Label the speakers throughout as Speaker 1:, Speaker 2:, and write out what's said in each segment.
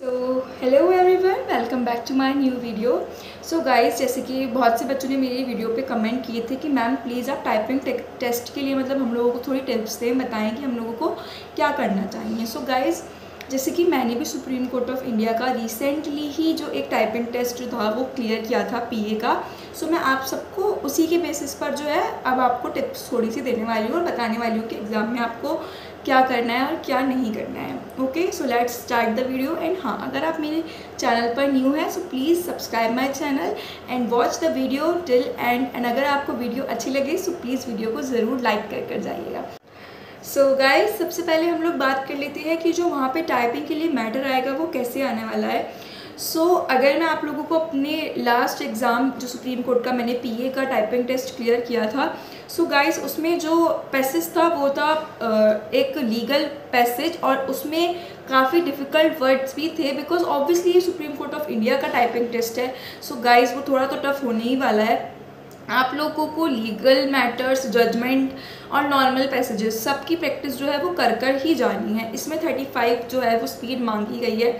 Speaker 1: तो hello everyone, welcome back to my new video. So guys, जैसे कि बहुत से बच्चों ने मेरी वीडियो पे कमेंट किए थे कि मैम प्लीज़ आप टाइपिंग टेस्ट के लिए मतलब हम लोगों को थोड़ी टिप्स दें, बताएं कि हम लोगों को क्या करना चाहिए। सो गाइस, जैसे कि मैंने भी सुप्रीम कोर्ट ऑफ इंडिया का रिसेंटली ही जो एक टाइपिंग टेस्ट जो था वो क्लियर किया था पीए का। सो मैं आप सबको उसी के बेसिस पर जो है अब आपको टिप्स थोड़ी सी देने वाली हूँ और बताने वाली हूँ कि एग्ज़ाम में आपको क्या करना है और क्या नहीं करना है। Okay, so let's start the video. And हाँ, अगर आप मेरे चैनल पर न्यू हैं so please subscribe my channel and watch the video till and अगर आपको वीडियो अच्छी लगे सो प्लीज़ वीडियो को ज़रूर लाइक कर जाइएगा। सो गाइस, सबसे पहले हम लोग बात कर लेते हैं कि जो वहाँ पे टाइपिंग के लिए मैटर आएगा वो कैसे आने वाला है। अगर मैं आप लोगों को अपने लास्ट एग्ज़ाम जो सुप्रीम कोर्ट का मैंने पीए का टाइपिंग टेस्ट क्लियर किया था, गाइस उसमें जो पैसेज था वो था एक लीगल पैसेज और उसमें काफ़ी डिफ़िकल्ट वर्ड्स भी थे बिकॉज ऑब्वियसली ये सुप्रीम कोर्ट ऑफ इंडिया का टाइपिंग टेस्ट है। गाइस वो थोड़ा तो टफ होने ही वाला है। आप लोगों को लीगल मैटर्स, जजमेंट और नॉर्मल पैसेजेस सबकी प्रैक्टिस जो है वो कर ही जानी है। इसमें 35 जो है वो स्पीड मांगी गई है,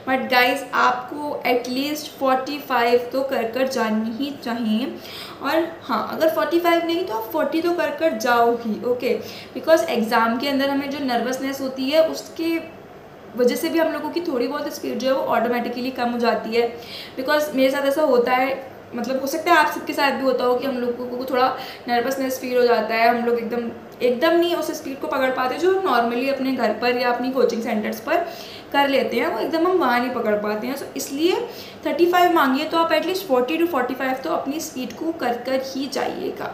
Speaker 1: बट गाइस आपको एटलीस्ट 45 तो कर जानी ही चाहिए। और हाँ, अगर 45 नहीं तो आप 40 तो कर जाओ ही। ओके, बिकॉज एग्ज़ाम के अंदर हमें जो नर्वसनेस होती है उसके वजह से भी हम लोगों की थोड़ी बहुत स्पीड जो है वो ऑटोमेटिकली कम हो जाती है। बिकॉज मेरे साथ ऐसा होता है, मतलब हो सकता है आप सबके साथ भी होता हो कि हम लोगों को थोड़ा नर्वसनेस फील हो जाता है। हम लोग एकदम नहीं उस स्पीड को पकड़ पाते जो हम नॉर्मली अपने घर पर या अपनी कोचिंग सेंटर्स पर कर लेते हैं, वो एकदम हम वहाँ नहीं पकड़ पाते हैं। इसलिए 35 मांगिए तो आप एटलीस्ट 40 to 45 तो अपनी स्पीड को कर ही जाइएगा।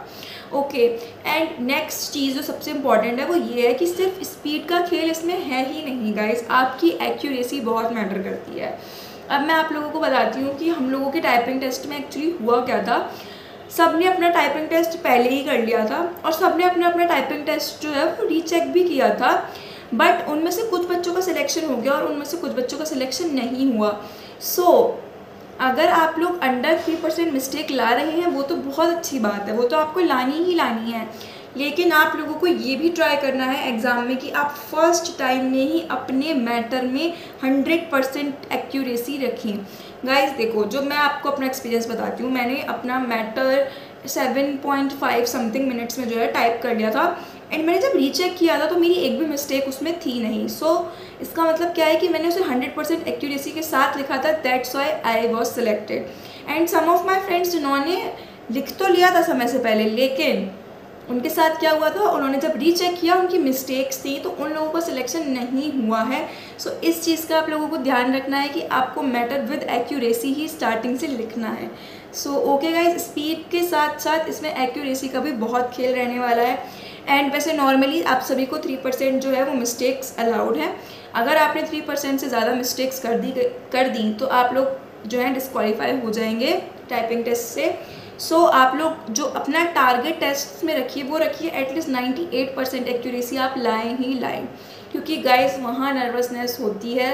Speaker 1: ओके, एंड नेक्स्ट चीज़ जो सबसे इम्पॉर्टेंट है वो ये है कि सिर्फ स्पीड का खेल इसमें है ही नहीं गाइस, आपकी एक्यूरेसी बहुत मैटर करती है। अब मैं आप लोगों को बताती हूँ कि हम लोगों के टाइपिंग टेस्ट में एक्चुअली हुआ क्या था। सब ने अपना टाइपिंग टेस्ट पहले ही कर लिया था और सब ने अपना टाइपिंग टेस्ट जो है वो रीचेक भी किया था, बट उनमें से कुछ बच्चों का सिलेक्शन हो गया और उनमें से कुछ बच्चों का सिलेक्शन नहीं हुआ। अगर आप लोग अंडर 3% मिस्टेक ला रहे हैं वो तो बहुत अच्छी बात है, वो तो आपको लानी ही लानी है। लेकिन आप लोगों को ये भी ट्राई करना है एग्ज़ाम में कि आप फर्स्ट टाइम में ही अपने मैटर में 100% एक्यूरेसी रखें। गाइस देखो, जो मैं आपको अपना एक्सपीरियंस बताती हूँ, मैंने अपना मैटर 7.5 समथिंग मिनट्स में जो है टाइप कर लिया था एंड मैंने जब रीचेक किया था तो मेरी एक भी मिस्टेक उसमें थी नहीं। इसका मतलब क्या है कि मैंने उसे 100% एक्यूरेसी के साथ लिखा था, that's why I was selected. And some of my friends जिन्होंने लिख तो लिया था समय से पहले, लेकिन उनके साथ क्या हुआ था, उन्होंने जब रीचेक किया उनकी मिस्टेक्स थी तो उन लोगों का सिलेक्शन नहीं हुआ है। इस चीज़ का आप लोगों को ध्यान रखना है कि आपको matter with accuracy he starting से लिखना है। ओके गाइज, स्पीड के साथ साथ इसमें एक्यूरेसी का भी बहुत खेल रहने वाला है। एंड वैसे नॉर्मली आप सभी को 3% जो है वो मिस्टेक्स अलाउड है। अगर आपने 3% से ज़्यादा मिस्टेक्स कर दी तो आप लोग जो है डिस्क्वालीफाई हो जाएंगे टाइपिंग टेस्ट से। आप लोग जो अपना टारगेट टेस्ट में रखिए वो रखिए एटलीस्ट 98% एक्यूरेसी आप लाएँ ही लाएँ, क्योंकि गाइस वहाँ नर्वसनेस होती है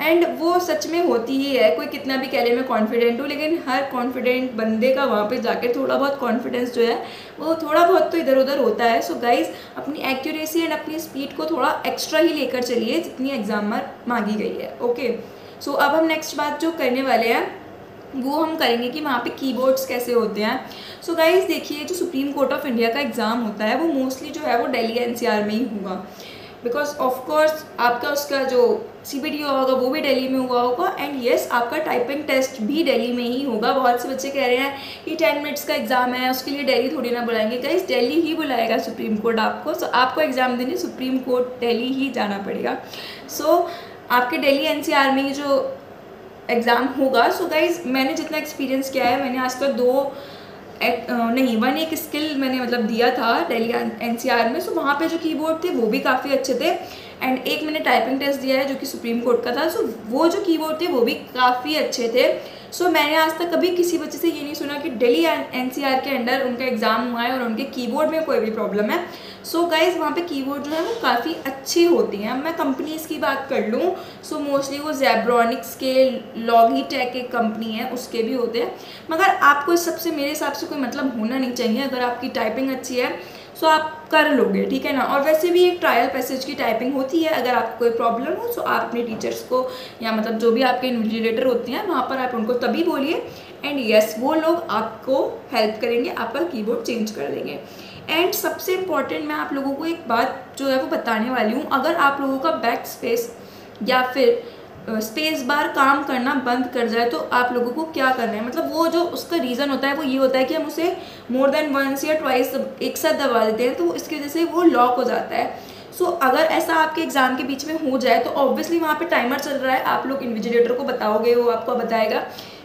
Speaker 1: एंड वो सच में होती ही है। कोई कितना भी कह ले मैं कॉन्फिडेंट हूँ, लेकिन हर कॉन्फिडेंट बंदे का वहाँ पे जाकर थोड़ा बहुत कॉन्फिडेंस जो है वो थोड़ा बहुत तो इधर उधर होता है। गाइस, अपनी एक्यूरेसी एंड अपनी स्पीड को थोड़ा एक्स्ट्रा ही लेकर चलिए जितनी एग्जाम में मांगी गई है। ओके, अब हम नेक्स्ट बात जो करने वाले हैं वो हम करेंगे कि वहाँ पे कीबोर्ड्स कैसे होते हैं। गाइस देखिए, जो सुप्रीम कोर्ट ऑफ इंडिया का एग्ज़ाम होता है वो मोस्टली जो है वो दिल्ली एनसीआर में ही होगा, बिकॉज ऑफ कोर्स आपका उसका जो सीबीटी होगा वो भी दिल्ली में हुआ होगा एंड येस, आपका टाइपिंग टेस्ट भी दिल्ली में ही होगा। बहुत से बच्चे कह रहे हैं कि 10 मिनट्स का एग्ज़ाम है, उसके लिए दिल्ली थोड़ी ना बुलाएंगे। गाइस, दिल्ली ही बुलाएगा सुप्रीम कोर्ट आपको। आपको एग्ज़ाम देने सुप्रीम कोर्ट दिल्ली ही जाना पड़ेगा। आपके दिल्ली एनसीआर में ही जो एग्ज़ाम होगा। गाइज, मैंने जितना एक्सपीरियंस किया है, मैंने आज तक 1 एक स्किल मैंने मतलब दिया था दिल्ली एनसीआर में। वहाँ पे जो कीबोर्ड थे वो भी काफ़ी अच्छे थे एंड एक मैंने टाइपिंग टेस्ट दिया है जो कि सुप्रीम कोर्ट का था। वो जो कीबोर्ड थे वो भी काफ़ी अच्छे थे। मैंने आज तक कभी किसी बच्चे से ये नहीं सुना कि दिल्ली एनसीआर के अंडर उनका एग्ज़ाम हुआ है और उनके कीबोर्ड में कोई भी प्रॉब्लम है। गाइज़, वहाँ पे कीबोर्ड जो है वो काफ़ी अच्छे होते हैं। अब मैं कंपनीज़ की बात कर लूँ, मोस्टली वो ज़ेब्रॉनिक्स के, लॉगिटेक एक कंपनी है उसके भी होते हैं, मगर आपको इस सबसे मेरे हिसाब से कोई मतलब होना नहीं चाहिए। अगर आपकी टाइपिंग अच्छी है सो आप कर लोगे, ठीक है ना। और वैसे भी एक ट्रायल पैसेज की टाइपिंग होती है, अगर आपको कोई प्रॉब्लम हो तो आप अपने टीचर्स को या मतलब जो भी आपके इन्विजिलेटर होते हैं वहाँ पर आप उनको तभी बोलिए, एंड यस वो लोग आपको हेल्प करेंगे, आपका कीबोर्ड चेंज कर देंगे। एंड सबसे इम्पॉर्टेंट मैं आप लोगों को एक बात जो है वो बताने वाली हूँ, अगर आप लोगों का बैक स्पेस या फिर स्पेस बार काम करना बंद कर जाए तो आप लोगों को क्या करना है, मतलब वो जो उसका रीज़न होता है वो ये होता है कि हम उसे मोर देन वंस या ट्वाइस एक साथ दबा देते हैं, तो इसकी वजह से वो लॉक हो जाता है। सो अगर ऐसा आपके एग्जाम के बीच में हो जाए तो ऑब्वियसली वहाँ पे टाइमर चल रहा है, आप लोग इन्विजिलेटर को बताओगे, वो आपको बताएगा,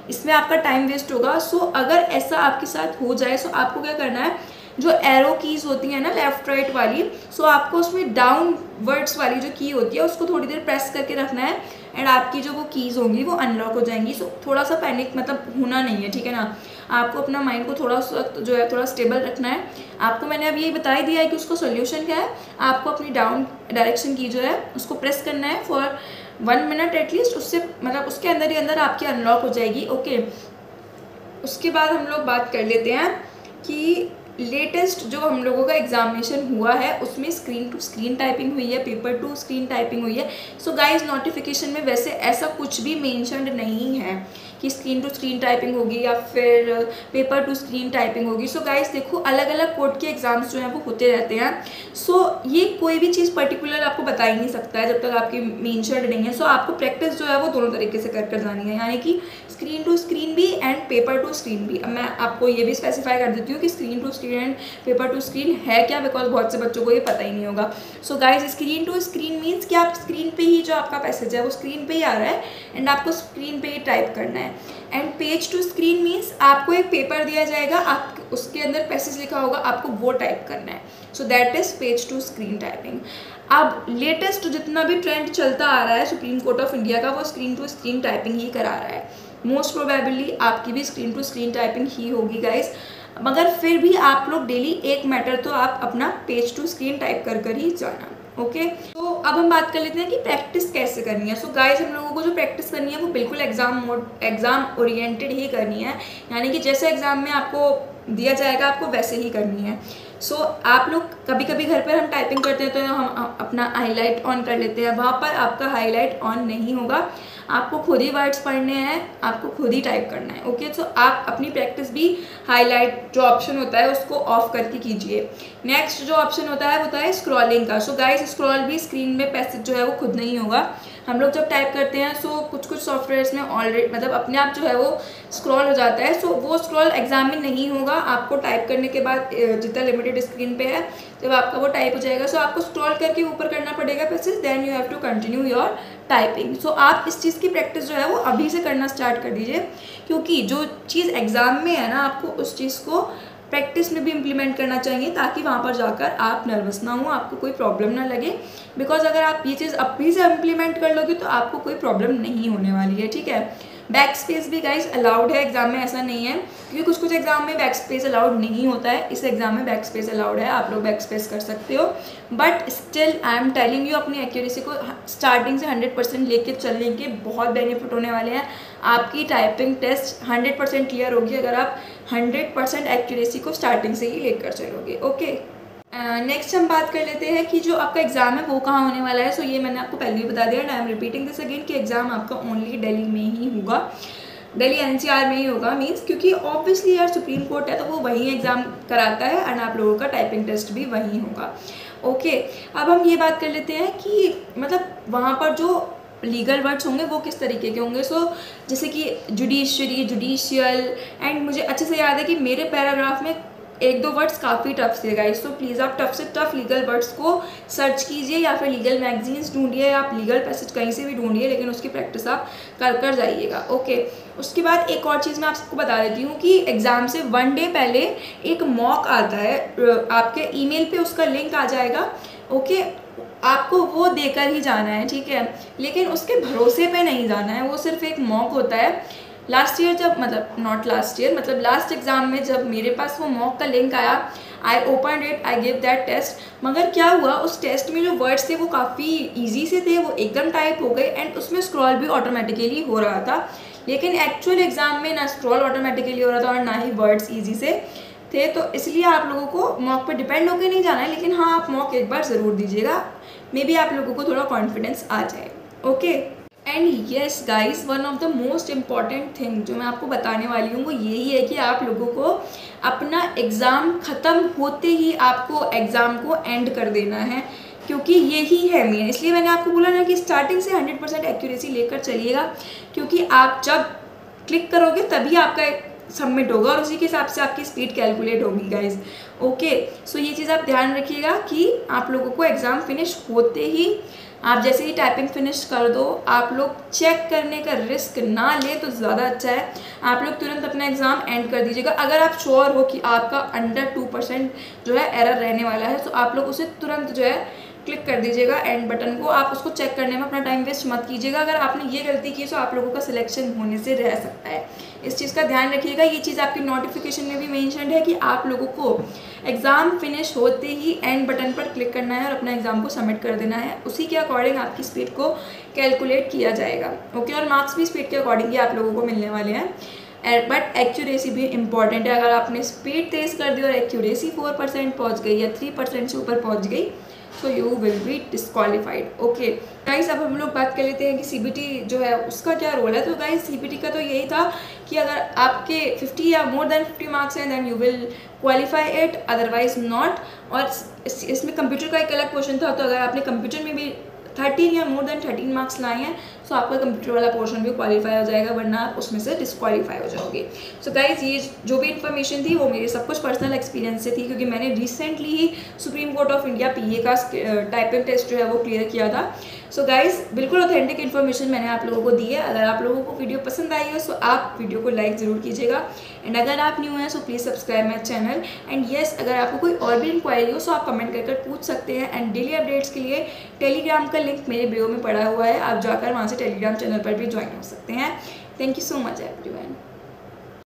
Speaker 1: इसमें आपका टाइम वेस्ट होगा। सो अगर ऐसा आपके साथ हो जाए सो आपको क्या करना है, जो एरो कीज़ होती है ना लेफ्ट राइट वाली, सो आपको उसमें डाउन वर्ड्स वाली जो की होती है उसको थोड़ी देर प्रेस करके रखना है, एंड आपकी जो वो कीज़ होंगी वो अनलॉक हो जाएंगी। सो थोड़ा सा पैनिक मतलब होना नहीं है, ठीक है ना। आपको अपना माइंड को थोड़ा सा जो है थोड़ा स्टेबल रखना है। आपको मैंने अब ये बता ही दिया है कि उसका सोल्यूशन क्या है, आपको अपनी डाउन डायरेक्शन की जो है उसको प्रेस करना है फॉर 1 मिनट एटलीस्ट, उससे मतलब उसके अंदर ही अंदर आपकी अनलॉक हो जाएगी। ओके, उसके बाद हम लोग बात कर लेते हैं कि लेटेस्ट जो हम लोगों का एग्जामिनेशन हुआ है उसमें स्क्रीन टू स्क्रीन टाइपिंग हुई है, पेपर टू स्क्रीन टाइपिंग हुई है। सो गाइस नोटिफिकेशन में वैसे ऐसा कुछ भी मेंशन्ड नहीं है कि स्क्रीन टू स्क्रीन टाइपिंग होगी या फिर पेपर टू स्क्रीन टाइपिंग होगी। सो गाइस देखो अलग अलग कोड के एग्जाम्स जो हैं वो होते रहते हैं। सो ये कोई भी चीज़ पर्टिकुलर आपको बता ही नहीं सकता है जब तक आपकी मेंशन्ड नहीं है। सो आपको प्रैक्टिस जो है वो दोनों तरीके से कर जानी है, यानी कि स्क्रीन टू स्क्रीन भी एंड पेपर टू स्क्रीन भी। अब मैं आपको ये भी स्पेसिफाई कर देती हूँ कि screen to screen and paper to screen है क्या, बिकॉज बहुत से बच्चों को ये पता ही नहीं होगा। So guys screen to screen means कि आप स्क्रीन पे ही जो आपका पैसेज है वो स्क्रीन पे ही आ रहा है एंड आपको स्क्रीन पे ही टाइप करना है। And page to screen means आपको एक पेपर दिया जाएगा, आप उसके अंदर पैसेज लिखा होगा, आपको वो टाइप करना है। So that is page to screen typing. अब लेटेस्ट जितना भी ट्रेंड चलता आ रहा है सुप्रीम कोर्ट ऑफ इंडिया का, वो स्क्रीन टू स्क्रीन टाइपिंग ही करा रहा है। मोस्ट प्रोबेबली आपकी भी स्क्रीन टू स्क्रीन टाइपिंग ही होगी गाइस, मगर फिर भी आप लोग डेली एक मैटर तो आप अपना पेज टू स्क्रीन टाइप कर कर ही जाना। ओके, तो अब हम बात कर लेते हैं कि प्रैक्टिस कैसे करनी है। सो गाइस हम लोगों को जो प्रैक्टिस करनी है वो बिल्कुल एग्जाम ओरिएंटेड ही करनी है, यानी कि जैसे एग्जाम में आपको दिया जाएगा आपको वैसे ही करनी है। सो आप लोग कभी कभी घर पर हम टाइपिंग करते हैं तो हम अपना हाईलाइट ऑन कर लेते हैं, वहाँ पर आपका हाईलाइट ऑन नहीं होगा, आपको खुद ही वर्ड्स पढ़ने हैं, आपको खुद ही टाइप करना है। ओके, सो आप अपनी प्रैक्टिस भी हाईलाइट जो ऑप्शन होता है उसको ऑफ करके कीजिए। नेक्स्ट जो ऑप्शन होता है वो होता है स्क्रॉलिंग का। सो गाइस स्क्रॉल भी स्क्रीन में पैसेज जो है वो खुद नहीं होगा, हम लोग जब टाइप करते हैं सो कुछ कुछ सॉफ्टवेयर्स में ऑलरेडी मतलब अपने आप जो है वो स्क्रॉल हो जाता है। सो वो स्क्रॉल एग्जाम में नहीं होगा, आपको टाइप करने के बाद जितना लिमिटेड स्क्रीन पे है जब आपका वो टाइप हो जाएगा सो आपको स्क्रॉल करके ऊपर करना पड़ेगा passage, then you have to continue your typing. So आप इस चीज़ की प्रैक्टिस जो है वो अभी से करना स्टार्ट कर दीजिए, क्योंकि जो चीज़ एग्जाम में है ना आपको उस चीज़ को प्रैक्टिस में भी इम्प्लीमेंट करना चाहिए, ताकि वहाँ पर जाकर आप नर्वस ना हो, आपको कोई प्रॉब्लम ना लगे। बिकॉज अगर आप ये चीज़ अभी से इम्प्लीमेंट कर लोगे तो आपको कोई प्रॉब्लम नहीं होने वाली है, ठीक है। बैक स्पेस भी गाइस अलाउड है एग्जाम में, ऐसा नहीं है, क्योंकि कुछ कुछ एग्जाम में बैक स्पेस अलाउड नहीं होता है, इस एग्जाम में बैक स्पेस अलाउड है, आप लोग बैक स्पेस कर सकते हो। But still I am telling you अपनी एक्यूरेसी को स्टार्टिंग से 100% लेके चलने के बहुत बेनिफिट होने वाले हैं। आपकी टाइपिंग टेस्ट 100% क्लियर होगी अगर आप 100% एक्यूरेसी को स्टार्टिंग से ही लेकर चलोगे। ओके, नेक्स्ट हम बात कर लेते हैं कि जो आपका एग्ज़ाम है वो कहाँ होने वाला है। सो ये मैंने आपको पहले भी बता दिया, I am repeating this again कि एग्ज़ाम आपका ओनली दिल्ली में ही होगा, दिल्ली एनसीआर में ही होगा। मीन्स क्योंकि ऑब्वियसली यार सुप्रीम कोर्ट है तो वो वहीं एग्ज़ाम कराता है एंड आप लोगों का टाइपिंग टेस्ट भी वहीं होगा। ओके, अब हम ये बात कर लेते हैं कि मतलब वहाँ पर जो लीगल वर्ड्स होंगे वो किस तरीके के होंगे। सो जैसे कि जुडिशरी, जुडिशियल, एंड मुझे अच्छे से याद है कि मेरे पैराग्राफ में एक दो वर्ड्स काफ़ी टफ थे गाइस, तो प्लीज़ आप टफ से टफ लीगल वर्ड्स को सर्च कीजिए या फिर लीगल मैगजीन्स ढूंढिए या आप लीगल पैसेज कहीं से भी ढूंढिए, लेकिन उसकी प्रैक्टिस आप कर जाइएगा। ओके, उसके बाद एक और चीज़ मैं आपको बता देती हूँ कि एग्ज़ाम से 1 डे पहले एक मॉक आता है, आपके ईमेल पे उसका लिंक आ जाएगा। ओके, आपको वो देकर ही जाना है, ठीक है, लेकिन उसके भरोसे पे नहीं जाना है, वो सिर्फ एक मॉक होता है। लास्ट ईयर जब मतलब लास्ट एग्ज़ाम में जब मेरे पास वो मॉक का लिंक आया, I open it, I give that test, मगर क्या हुआ उस टेस्ट में जो वर्ड्स थे वो काफ़ी ईजी से थे, वो एकदम टाइप हो गए एंड उसमें स्क्रॉल भी ऑटोमेटिकली हो रहा था। लेकिन एक्चुअल एग्ज़ाम में ना स्क्रॉल ऑटोमेटिकली हो रहा था और ना ही वर्ड्स ईजी से थे, तो इसलिए आप लोगों को मॉक पे डिपेंड होकर नहीं जाना है, लेकिन हाँ आप मॉक एक बार ज़रूर दीजिएगा, मे बी आप लोगों को थोड़ा कॉन्फिडेंस आ जाए। Okay, and yes guys, one of the most important thing जो मैं आपको बताने वाली हूँ वो यही है कि आप लोगों को अपना एग्ज़ाम ख़त्म होते ही आपको एग्ज़ाम को एंड कर देना है, क्योंकि यही है मेन। इसलिए मैंने आपको बोला ना कि स्टार्टिंग से 100% एक्यूरेसी लेकर चलिएगा, क्योंकि आप जब क्लिक करोगे तभी आपका सबमिट होगा और उसी के हिसाब से आपकी स्पीड कैलकुलेट होगी गाइज। ओके, सो ये चीज़ आप ध्यान रखिएगा कि आप लोगों को एग्ज़ाम फिनिश होते ही, आप जैसे ही टाइपिंग फिनिश कर दो, आप लोग चेक करने का रिस्क ना ले तो ज़्यादा अच्छा है। आप लोग तुरंत अपना एग्ज़ाम एंड कर दीजिएगा। अगर आप श्योर हो कि आपका अंडर 2% जो है एरर रहने वाला है, तो आप लोग उसे तुरंत जो है क्लिक कर दीजिएगा एंड बटन को। आप उसको चेक करने में अपना टाइम वेस्ट मत कीजिएगा। अगर आपने ये गलती की तो आप लोगों का सिलेक्शन होने से रह सकता है, इस चीज़ का ध्यान रखिएगा। ये चीज़ आपकी नोटिफिकेशन में भी मेंशन्ड है कि आप लोगों को एग्ज़ाम फिनिश होते ही एंड बटन पर क्लिक करना है और अपना एग्ज़ाम को सबमिट कर देना है। उसी के अकॉर्डिंग आपकी स्पीड को कैलकुलेट किया जाएगा। ओके, और मार्क्स भी स्पीड के अकॉर्डिंग ही आप लोगों को मिलने वाले हैं। बट एक्यूरेसी भी इंपॉर्टेंट है। अगर आपने स्पीड तेज़ कर दी और एक्यूरेसी 4% पहुँच गई या 3% से ऊपर पहुँच गई, so you will be disqualified. Okay guys, अब हम लोग बात कर लेते हैं कि सीबीटी जो है उसका क्या रोल है। तो गाइस, सीबीटी का तो यही था कि अगर आपके 50 या मोर देन 50 मार्क्स हैं then you will qualify it, otherwise not. और इसमें कंप्यूटर का एक अलग क्वेश्चन था, तो अगर आपने कंप्यूटर में भी 13 या मोर देन 13 मार्क्स लाए हैं तो आपका कंप्यूटर वाला पोर्शन भी क्वालिफाई हो जाएगा, वरना आप उसमें से डिस्क्वालीफाई हो जाओगे। सो गाइज, ये जो भी इन्फॉर्मेशन थी वो मेरे सब कुछ पर्सनल एक्सपीरियंस से थी, क्योंकि मैंने रिसेंटली ही supreme court of India PA का टाइपिंग टेस्ट जो है वो क्लियर किया था। सो गाइज, बिल्कुल ऑथेंटिक इन्फॉर्मेशन मैंने आप लोगों को दी है। अगर आप लोगों को वीडियो पसंद आई हो तो आप वीडियो को लाइक ज़रूर कीजिएगा, एंड अगर आप न्यू हैं so please subscribe my channel. And yes, अगर आपको कोई और भी इंक्वायरी हो तो आप कमेंट कर पूछ सकते हैं। एंड डेली अपडेट्स के लिए टेलीग्राम का लिंक मेरे bio में पड़ा हुआ है, आप जाकर वहाँ से टेलीग्राम चैनल पर भी ज्वाइन हो सकते हैं। Thank you so much everyone.